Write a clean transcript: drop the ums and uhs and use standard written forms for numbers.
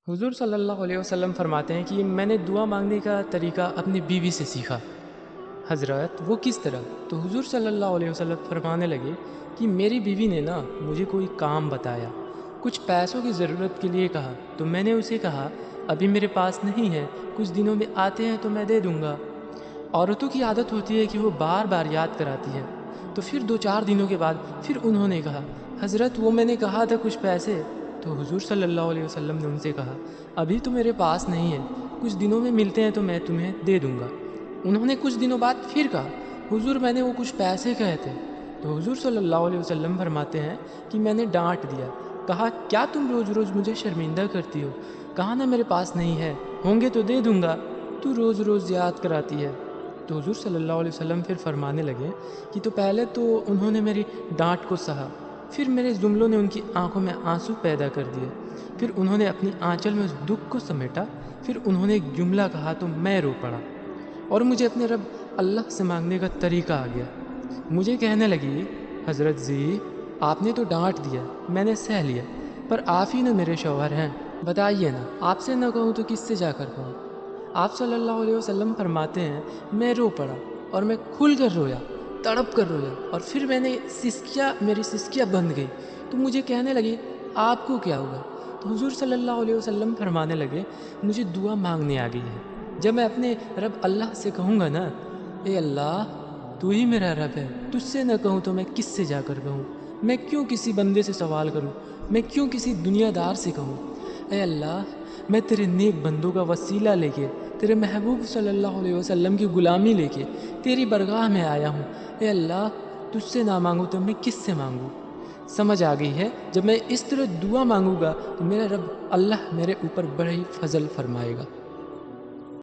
حضور صلی اللہ علیہ وسلم فرماتے ہیں کہ میں نے دعا مانگنے کا طریقہ اپنی بیوی سے سیکھا۔ حضرت وہ کس طرح؟ تو حضور صلی اللہ علیہ وسلم فرمانے لگے کہ میری بیوی نے مجھے کوئی کام بتایا، کچھ پیسوں کی ضرورت کے لیے کہا، تو میں نے اسے کہا ابھی میرے پاس نہیں ہے، کچھ دنوں میں آتے ہیں تو میں دے دوں گا۔ عورتوں کی عادت ہوتی ہے کہ وہ بار بار یاد کراتی ہے، تو پھر 2-4 دنوں کے بعد پھر انہوں نے کہا حضرت وہ میں نے کہا تھا کچھ پیسے، تو حضور صلی اللہ علیہ وسلم نے ان سے کہا ابھی تو میرے پاس نہیں ہے، کچھ دنوں میں ملتے ہیں تو میں تمہیں دے دوں گا۔ انہوں نے کچھ دنوں بعد پھر کہا حضور میں نے وہ کچھ پیسے کہے تھے، تو حضور صلی اللہ علیہ وسلم فرماتے ہیں کہ میں نے ڈانٹ دیا، کہا کیا تم روز روز مجھے شرمندہ کرتی ہو؟ کہا نا میرے پاس نہیں ہے، ہوں گے تو دے دوں گا، تو روز روز یاد کراتی ہے۔ تو حضور صلی اللہ علیہ وسلم پھر فرمانے لگے کہ تو پہلے تو انہوں نے میری ڈانٹ کو سہا، پھر میرے جملوں نے ان کی آنکھوں میں آنسو پیدا کر دیے، پھر انہوں نے اپنی آنچل میں اس دکھ کو سمیٹا، پھر انہوں نے ایک جملہ کہا تو میں رو پڑا، اور مجھے اپنے رب اللہ سے مانگنے کا طریقہ آ گیا۔ مجھے کہنے لگی حضرت جی آپ نے تو ڈانٹ دیا، میں نے سہ لیا، پر آپ ہی نا میرے شوہر ہیں، بتائیے نا آپ سے نہ کہوں تو کس سے جا کر کہوں؟ آپ صلی اللہ علیہ وسلم فرماتے ہیں میں رو پڑا اور میں کھل کر رویا، تڑپ کر رویا، اور پھر میری سسکیاں بند گئی، تو مجھے کہنے لگی آپ کو کیا ہوا؟ تو حضور صلی اللہ علیہ وسلم فرمانے لگے مجھے دعا مانگنے آ گئی ہے، جب میں اپنے رب اللہ سے کہوں گا نا اے اللہ تو ہی میرا رب ہے، تجھ سے نہ کہوں تو میں کس سے جا کر کہوں؟ میں کیوں کسی بندے سے سوال کروں؟ میں کیوں کسی دنیا دار سے کہوں؟ اے اللہ میں تیرے نیک بندوں کا وسیلہ لے کے، تیرے محبوب صلی اللہ علیہ وسلم کی غلامی لے کے تیری برگاہ میں آیا ہوں، اے اللہ تجھ سے نہ مانگوں تو میں کس سے مانگوں؟ سمجھ آ گئی ہے جب میں اس طرح دعا مانگوں گا تو میرا رب اللہ میرے اوپر بڑا ہی فضل فرمائے گا۔